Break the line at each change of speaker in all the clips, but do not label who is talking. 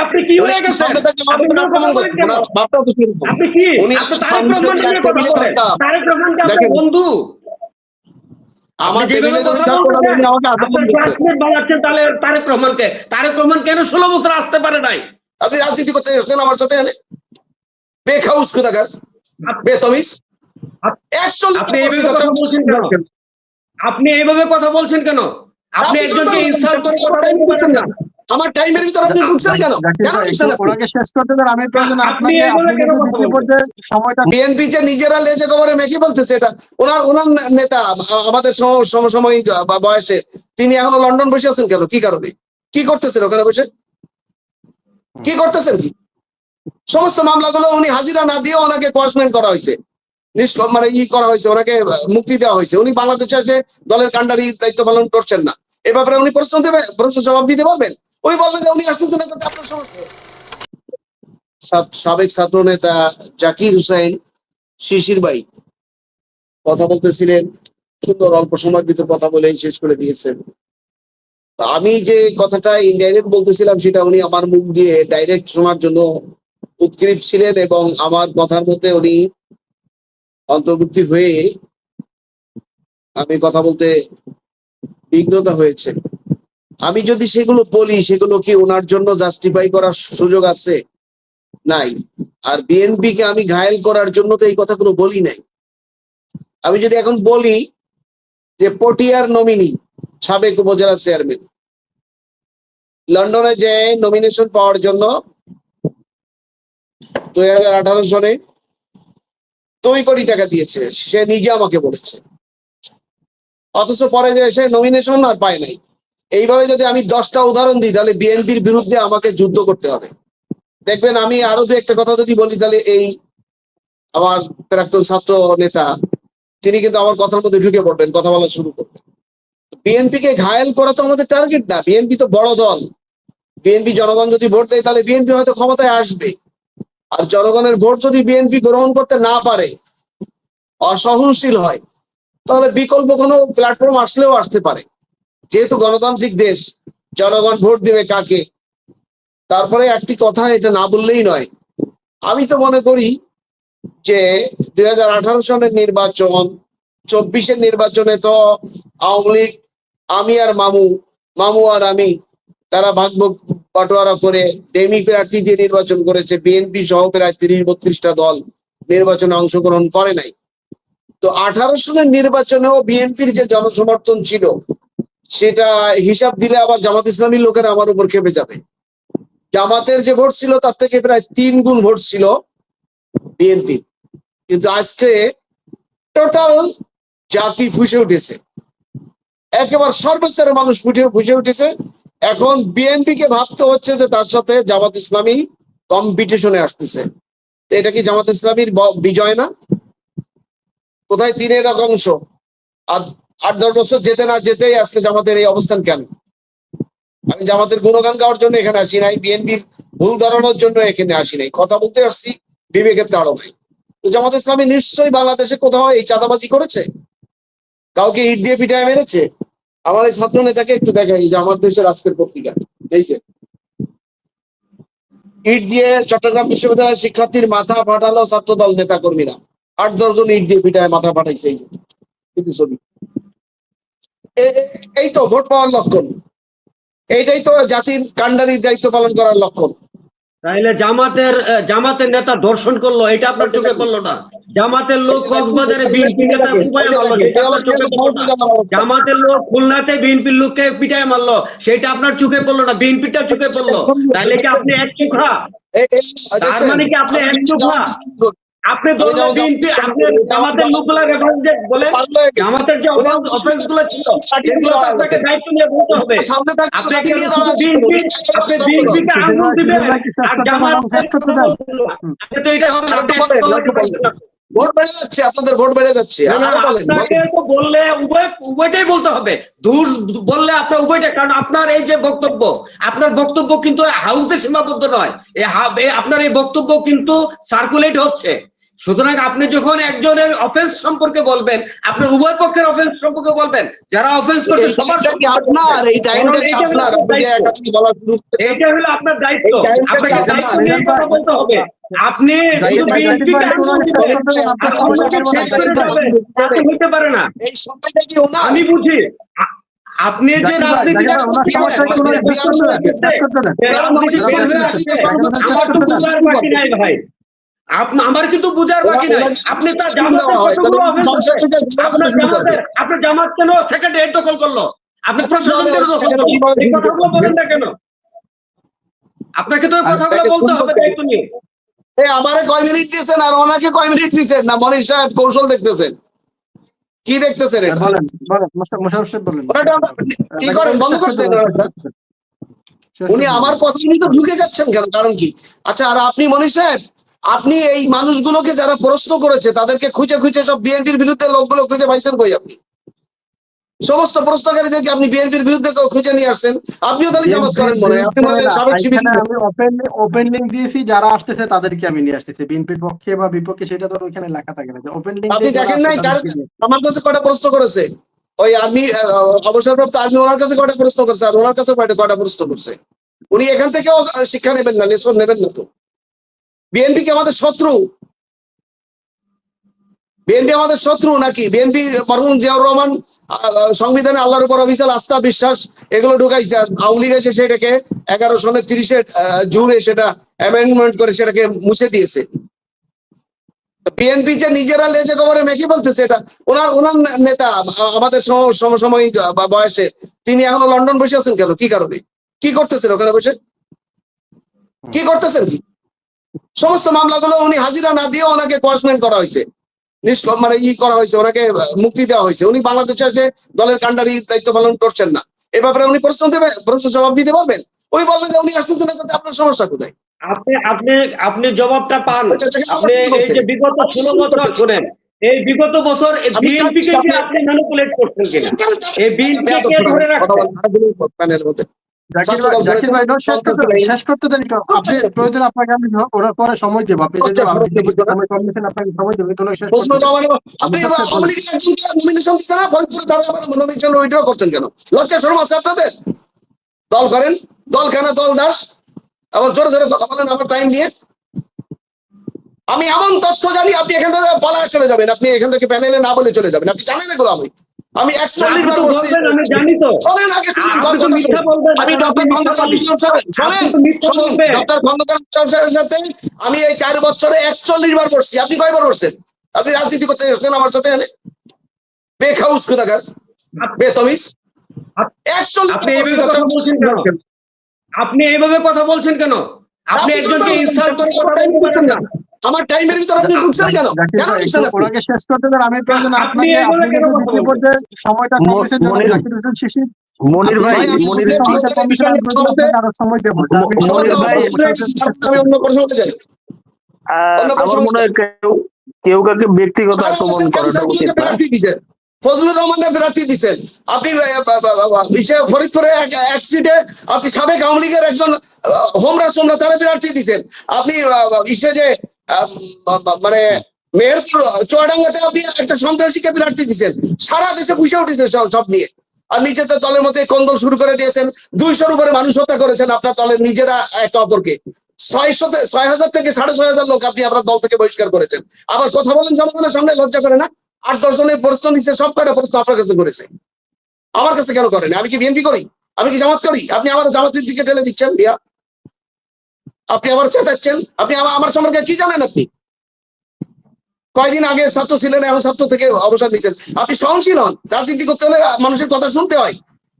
আপনি কি হয়ে গেছেন? আপনি কি তারেক রহমান নিয়ে কথা বলেন? তারেক রহমান কি আপনার বন্ধু? আপনি যেভাবে কথা বলতেছেন, আপনার ক্লাসমেট বানাচ্ছেন তাহলে তারেক রহমানকে। তারেক রহমান কেন 16 বছর আসতে পারে নাই?
আপনি রাজনীতি করতে এসেছেন আমার সাথে এনে বেখাউস কোথাকার বেতমিজ।
আপনি এইভাবে কথা বলছেন কেন? আপনি এইভাবে কথা বলছেন কেন? আপনি একজনকে ইনসাল্ট করে কথা বলছেন না।
আমার টাইমের ভিতর আপনি ঢুকছেন কেন? কেন ঢুকছেন?
ওনাকে শেষ করতে দেন, আমি প্রয়োজন আপনাকে দ্বিতীয় পর্যায়ে সময়টা।
বিএনপি যে নিজেরা লেজে গোবরে মেখে বলতেছে এটা, ওনার নেতা আমাদের সমসাময়িক বয়সে তিনি এখনো লন্ডন বসে আছেন কেন? কি কারণে? কি করতেছেন ওখানে বসে? কি করতেছেন? কি সমস্ত মামলাগুলো উনি হাজিরা না দিয়ে ওনাকে কোয়াশমেন্ট করা হয়েছে, মানে করা হয়েছে, ওনাকে মুক্তি দেওয়া হয়েছে। উনি বাংলাদেশে এসে দলের কান্ডারি দায়িত্ব পালন করছেন না। এ ব্যাপারে উনি প্রশ্ন জবাব দিতে পারবেন? উনি বলবেন যে উনি আসতেছেন না, তাতে আপনার সমস্যা। সাবেক ছাত্র নেতা জাকির হুসাইন শিশির ভাই কথা বলতেছিলেন, সুন্দর অল্প সময়ের ভিতর কথা বলে শেষ করে দিয়েছেন। আমি যে কথাটা ইনডাইরেক্ট বলতেছিলাম সেটা উনি আমার মুখ দিয়ে ডাইরেক্ট শোনার জন্য উৎকৃপ ছিলেন এবং আমার কথার মধ্যে উনি অন্তর্ভুক্তি হয়ে আমি কথা বলতে বিঘ্নতা হয়েছে। আমি যদি সেগুলো বলি, সেগুলো কি ওনার জন্য জাস্টিফাই করার সুযোগ আছে? নাই। আর বিএনপি কে আমি ঘায়েল করার জন্য তো এই কথাগুলো বলি নাই। আমি যদি এখন বলি যে পটিয়ার নমিনি সাবেক উপজেলা চেয়ারম্যান লন্ডনে যে নমিনেশন পাওয়ার জন্য 2018 সনে 2 কোটি টাকা দিয়েছে, সে নিজে আমাকে বলেছে, অথচ পরে যে সে নমিনেশন আর পায় নাই। এইভাবে যদি আমি 10টা উদাহরণ দিই তাহলে বিএনপির বিরুদ্ধে আমাকে যুদ্ধ করতে হবে। দেখবেন আমি আরো দু একটা কথা যদি বলি তাহলে এই আমার প্রাক্তন ছাত্র নেতা তিনি কিন্তু আমার কথার মধ্যে ঢুকে পড়বেন, কথা বলা শুরু করবেন। বিএনপি কে ঘায়েল করা তো আমাদের টার্গেট না। বিএনপি তো বড় দল। বিএনপি জনগণ যদি ভোট দেয় তাহলে বিএনপি হয়তো ক্ষমতায় আসবে। আর জনগণের ভোট যদি বিএনপি গ্রহণ করতে না পারে, অসহনশীল হয়, তাহলে বিকল্প কোনো প্ল্যাটফর্ম আসলেও আসতে পারে। যেহেতু গণতান্ত্রিক দেশ, জনগণ ভোট দিবে কাকে। তারপরে একটি কথা এটা না বললেই নয়, আমি তো মনে করি যে 2018 সনের নির্বাচন, 24-এর নির্বাচনে তো আওয়ামী লীগ, আমি আর মামু আর আমি, তারা ভাগ বাটোয়ারা করে ডেমি প্রার্থী দিয়ে নির্বাচন করেছে। বিএনপি সহ প্রায় 30-32টা দল নির্বাচনে অংশগ্রহণ করে নাই। তো 18 সনের নির্বাচনেও বিএনপির যে জনসমর্থন ছিল সেটা হিসাব দিলে আবার জামাত ইসলামীর লোকেরা আমার উপর খেপে যাবে। জামাতের যে ভোট ছিল তার থেকে প্রায় 3 গুণ ভোট ছিল বিএনপি। কিন্তু আজকে টোটাল জাতি ফুসে উঠেছে, একেবারে সর্বস্তরের মানুষ ফুসে উঠেছে। এখন বিএনপি কে ভাবতে হচ্ছে যে তার সাথে জামাত ইসলামী কম্পিটিশনে আসতেছে। এটা কি জামাত ইসলামীর বিজয় না? কোথায় 3-এর অংশ? আর 8-10 বছর যেতে না যেতেই আজকে জামাতের এই অবস্থান কেন? আমি জামাতের গুণগান গাওয়ার জন্য এখানে আসি নাই, বিএনপির ভুল ধরানোর জন্য এখানে আসি নাই, কথা বলতে আসছি বিবেকের তাড়ো নাই। তো জামাত ইসলামী নিশ্চয়ই বাংলাদেশে কোথাও এই চাঁদাবাজি করেছে, কাউকে ইট দিয়ে পিটায় মেরেছে। আমার এই ছাত্র নেতাকে একটু দেখাই যে আমার দেশের আজকের পত্রিকা, এই যে ইট দিয়ে চট্টগ্রাম বিশ্ববিদ্যালয়ের শিক্ষার্থীর মাথা ফাটালো ছাত্রদল নেতা কর্মীরা। 8-10 জন ইট দিয়ে পিটায় মাথা ফাটাইছে। এই যে ছবি, এই তো ভোট পাওয়ার লক্ষণ। এইটাই তো জাতির কান্ডারির দায়িত্ব পালন করার লক্ষণ।
তাইলে জামাতের নেতা দর্শন করলো, এটা আপনার চোখে পড়লো না? জামাতের লোক কক্সবাজারে বিএনপি নেতা পিটায় মারলো, সেটা আপনার চোখে পড়লো না? জামাতের লোক খুলনাতে বিএনপির লোককে পিটায় মারলো, সেটা আপনার চোখে পড়লো না? বিএনপিটা চোখে পড়লো। তাহলে কি আপনি এক চোখা? তার মানে কি আপনি এক চোখা? আপনি বললেন বিএনপি, আপনি জামাতের লোকগুলা রেফারেন্স বলে জামাতের যে অফেন্স গুলো ছিল সেগুলো আপনাকে দায়িত্ব নিয়ে বলতে হবে। আপনি বিএনপি, আপনি বিএনপিকে আঙুল দিবেন আর জামাত তো এটা
ভোট বেড়ে যাচ্ছে, আপনাদের ভোট বেড়ে যাচ্ছে।
আপনাকে তো বললে উভয়টাই বলতে হবে। দূর বললে আপনার উভয়টা, কারণ আপনার এই যে বক্তব্য, আপনার বক্তব্য কিন্তু হাউসে সীমাবদ্ধ নয়। আপনার এই বক্তব্য কিন্তু সার্কুলেট হচ্ছে। সুতরাং আপনি যখন একজনের অফেন্স সম্পর্কে বলবেন, আপনি উভয় পক্ষের অফেন্স সম্পর্কে বলবেন, যারা অফেন্স করছে সবার
এইটা কি আপনার এই টাইমটা কি আপনার আপনি যে একাধিক বলা শুরু করেছেন
এইটা হলো আপনার দায়িত্ব,
এই টাইমটা কি
আপনাকে দায়িত্ব নিয়ে কথা বলতে হবে। আপনি শুধু বিএনপিকে হতে পারে না,
এই সময়টা কি ওনার
আমি বুঝি। আপনি যে রাজনীতি আমার তো বুঝার বাকি নাই ভাই, আমার কিন্তু বুঝার বাকি নাই। আপনি তার জামাতের কতগুলো আপনার জামাত কেন সেকেন্ড হেড দখল করলো, আপনি প্রশাসন কেন দখল করলো, এই কথাগুলো বলেন না কেন? আপনাকে তো কথাগুলো বলতে হবে দায়িত্ব নিয়ে।
আমারে কয় মিনিট দিয়েছেন আর ওনাকে কয় মিনিট দিয়েছেন না? মনির সাহেব কৌশল দেখতেছেন, কি দেখতেছেন? এটা কি করেন, বন্ধ করতে। উনি আমার কথা নিয়ে তো ঢুকে যাচ্ছেন কেন, কারণ কি? আচ্ছা, আর আপনি মনির সাহেব, আপনি এই মানুষগুলোকে যারা প্রশ্ন করেছে তাদেরকে খুঁজে খুঁজে সব বিএনপির বিরুদ্ধে লোকগুলো খুঁজে পাইছেন কই? আপনি সমস্ত প্রশ্নকারীদেরকে আপনি বিএনপির বিরুদ্ধে খুঁজে নিয়ে আসছেন। আপনিও তাহলে জামাত করেন মনে হয়, আপনি মনে হয় সাবেক শিবির।
আমি ওপেন লিংক দিয়েছি, যারা আসতেছে তাদেরকে আমি নিয়ে আসতেছি, বিএনপির পক্ষে বা বিপক্ষে সেটা তো ওইখানে লেখা থাকে না। ওপেন লিংক
আপনি দেখেন নাই আমার কাছে কয়টা প্রশ্ন করেছে ওই আর্মি অবসরপ্রাপ্ত আর্মি, ওনার কাছে কয়টা প্রশ্ন করছে আর ওনার কাছে কয়টা প্রশ্ন করছে? উনি এখান থেকেও শিক্ষা নেবেন না, লেসন নেবেন না তো? বিএনপি কি আমাদের শত্রু? বিএনপি আমাদের শত্রু নাকি? বিএনপি মরহুম জিয়াউর রহমান সংবিধানে আল্লাহর উপর অবিচল আস্থা বিশ্বাস এগুলো ঢুকাইছে, আর আওয়ামী লীগ এসে সেটাকে 11 সনের 30 জুনে সেটা অ্যামেন্ডমেন্ট করে সেটাকে মুছে দিয়েছে। বিএনপি যে নিজেরা লেজে গোবরে মেখে বলতেছে, এটা ওনার নেতা আমাদের সমসাময়িক বয়সে তিনি এখনো লন্ডন বসে আছেন কেন? কি কারণে? কি করতেছেন ওখানে বসে? কি করতেছেন? কি সমস্ত মামলাগুলো উনি হাজিরা না দিয়ে ওনাকে কোয়াশমেন্ট করা হয়েছে, মানে করা হয়েছে, ওনাকে মুক্তি দেওয়া হয়েছে। উনি বাংলাদেশে এসে দলের কান্ডারি দায়িত্ব পালন করছেন না। এ ব্যাপারে উনি প্রশ্ন জবাব দিতে পারবেন? উনি বলবেন যে উনি আসতেছেন না, তাতে আপনার সমস্যা কোথায়?
আপনি জবাবটা পান। আপনি এই যে বিগত 16 বছর শুনেন, এই বিগত বছর বিএনপিকে কি আপনি ম্যানিপুলেট করছেন কিনা, এই বিএনপিকে কে ধরে রাখছেন?
শেষ করতে দেন। আপনি প্রয়োজন আপনাকে আমি ওনার পরে সময় দেবো, আপনি যদি সময় কম দিচ্ছেন আপনাকে সময় দেবো।
আপনি আওয়ামী লীগের একজনকে নমিনেশন দিচ্ছেন না, ফরিদপুরে দাঁড়িয়ে আবার নমিনেশন উইথড্র করছেন কেন? লজ্জা শরম আছে আপনাদের? দল করেন, দল কেন দল দাস, আবার জোরে জোরে কথা বলেন আমার টাইম নিয়ে। আমি এমন তথ্য জানি, আপনি এখান থেকে পালায় চলে যাবেন, আপনি এখান থেকে প্যানেলে না বলে চলে যাবেন। আপনি জানেন এগুলো? আমি 41 বার বলছি,
আমি জানি তো।
শোনেন আগে, আমি ডক্টর খন্দকার সাহেবের সাথে আমি এই 4 বছরে 41 বার বলছি। আপনি কয়বার বলছেন? আপনি রাজনীতি করতে এসেছেন আমার সাথে এনে বেখাউস কোথাকার, বেতমিজ। 41
আপনি এইভাবে কথা বলছেন কেন? আপনি এইভাবে কথা বলছেন কেন? আপনি একজনকে ইনসাল্ট করে কথা বলছেন না।
আমার টাইমের ভিতর আপনি ঢুকছেন কেন? কেন ঢুকছেন?
ওনাকে শেষ করতে দেন। আমি প্রয়োজন আপনাকে দ্বিতীয় পর্যায়ে সময়টা কম দিয়েছেন জনাব জাকির হোসেন শিশির।
মনির ভাই,
আরো সময় দেবো।
আমি অন্য প্রশ্নতে যাই।
আমার মনে হয় কেউ কাকে ব্যক্তিগত আক্রমণ করাটা উচিত না।
ফজলুর রহমানের প্রার্থী দিচ্ছেন আপনি, ফরিদপুরে এক সিটে আপনি সাবেক আওয়ামী লীগের একজন হোমরা সোমরা তারা প্রার্থী দিচ্ছেন। আপনি যে মানে মেহেরপুর চুয়াডাঙ্গাতে আপনি একটা সন্ত্রাসীকে প্রার্থী দিচ্ছেন। সারা দেশে পুষে উঠেছে সব নিয়ে, আর নিজেদের দলের মধ্যে কন্দল শুরু করে দিয়েছেন। 200-র উপরে মানুষ হত্যা করেছেন আপনার দলের নিজেরা একে অপরকে। 6,000 থেকে 6,500 লোক আপনি আপনার দল থেকে বহিষ্কার করেছেন। আবার কথা বলেন জনগণের সামনে, লজ্জা করে না? 8-10 জনের প্রশ্ন নিচ্ছে, সব কয়টা প্রশ্ন আপনার কাছে করেছে, আমার কাছে কেন করেন? আমি কি বিএনপি করি? আমি কি জামাত করি? আপনি আমার জামাতের দিকে ঠেলে দিচ্ছেন ভাইয়া, আপনি আবার চেতাচ্ছেন। আপনি আমার সম্পর্কে কি জানেন? আপনি কয়দিন আগে ছাত্র ছিলেন, এখন ছাত্র থেকে অবসর নিচ্ছেন। আপনি সহনশীল হন। রাজনীতি করতে হলে মানুষের কথা শুনতে হয়,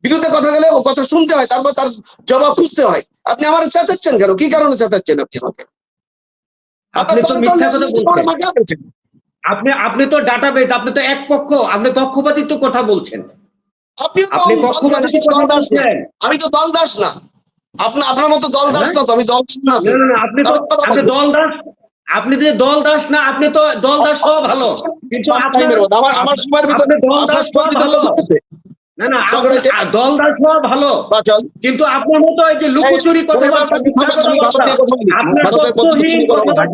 বিরুদ্ধে কথা গেলে ও কথা শুনতে হয়, তারপর তার জবাব খুঁজতে হয়। আপনি আমার চেতাচ্ছেন কেন? কি কারণে চেতাচ্ছেন আপনি আমাকে?
আপনি তো ডাটাবেস, আপনি তো এক পক্ষ, আপনি পক্ষপাতিত্ব কথা বলছেন। আপনি পক্ষপাতিত্ব কথা বলছেন।
আমি তো দল দাস না, আপনার মতো দল দাস না তো। আমি দল না,
আপনি তো দল দাস। আপনি যে দল দাস না, আপনি তো দল দাস সব ভালো, কিন্তু আমার সময়ের ভিতরে দল দাস সব ভালো না না
ঝগড়াইতে
দলদাস হওয়া ভালো,
বা চল
কিন্তু আপনার মতো এই যে লুকোচুরি কথাবার্তা, মিথ্যা কথাবার্তা, আপনার তথ্যহীন কথাবার্তা,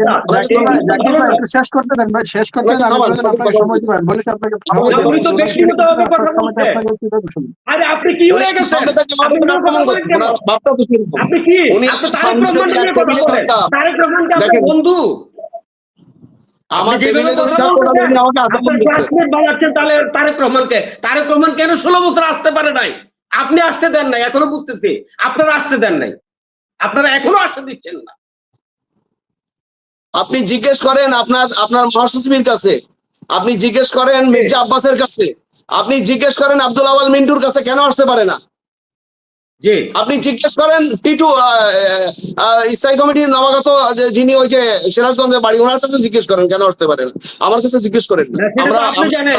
জাকির ভাই একটু শেষ করতে দেন ভাই, শেষ করতে দেন, আমি প্রয়োজন আপনাকে সময় দিবেন বলেছি আপনাকে।
আপনি তো ব্যক্তিগতভাবে কথা বলছেন। আরে আপনি কি হয়ে গেছেন? আপনি কেন কথা বলেন কেন? আপনি কি?
উনি
আপনি তারেক
সামনে
রহমান
যদি
নিয়ে
এক
কথা
টেবিলে
বলেন।
থাকতাম,
তারেক রহমান কি আপনার
দেখেন,
বন্ধু?
আমার
আপনি
টেবিলে
যেভাবে
যদি
কথা
থাকতো না,
বলতেছেন,
উনি আমাকে আক্রমণ
আপনার
করতেন।
ক্লাসমেট বানাচ্ছেন তাহলে তারেক রহমানকে। তারেক রহমান কেন 16 বছর আসতে পারে নাই? আপনি আসতে দেন নাই, এখনো বুঝতেছি। আপনারা আসতে দেন নাই, আপনারা এখনো আসতে দিচ্ছেন না।
আপনি জিজ্ঞেস করেন আপনার মহাসচিবের কাছে, আপনি জিজ্ঞেস করেন মির্জা আব্বাসের কাছে, আপনি জিজ্ঞেস করেন আব্দুল আওয়াল মিন্টুর কাছে কেন আসতে পারে না।
জি,
আপনি জিজ্ঞেস করেন টিটু স্থায়ী কমিটির নবাগত যিনি ওই যে সিরাজগঞ্জের বাড়ি, ওনার কাছে জিজ্ঞেস করেন কেন আসতে পারে না। আমার কাছে জিজ্ঞেস করেন না।
না, সেটা তো আপনি জানেন।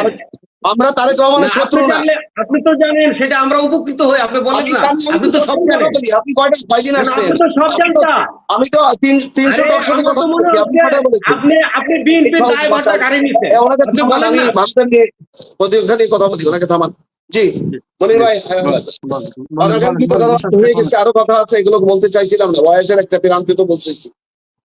আমরা তারেক রহমানের
না,
শত্রু না।
আপনি তো জানেন, সেটা আমরা উপকৃত হই। আপনি বলেন
আমি
না,
জানি, আমি
আপনি তো সব
কথা
জানেন।
বলি। আপনি কয়দিন
না,
আসছেন?
আপনি তো সব জানতা।
আমি তো 300
আরে,
টাকার সাথে
আমার
কথা
তো মনে
বলছি। আপনি
হচ্ছে
কয়টা বলেছেন?
আপনি বিএনপির দায় ভারটা গাড়ি নিছেন।
ওনাকে
আপনি
থামান,
বলেন
আমি
না।
ভাষণ নিয়ে ওখানে কথা বলি, ওনাকে থামান। জি মনির ভাই, অনাকাঙ্ক্ষিত কথা হয়ে গেছে, আরো কথা আছে, এগুলো বলতে চাইছিলাম না, বয়সের একটা বিরান্তি তো বলতেছি।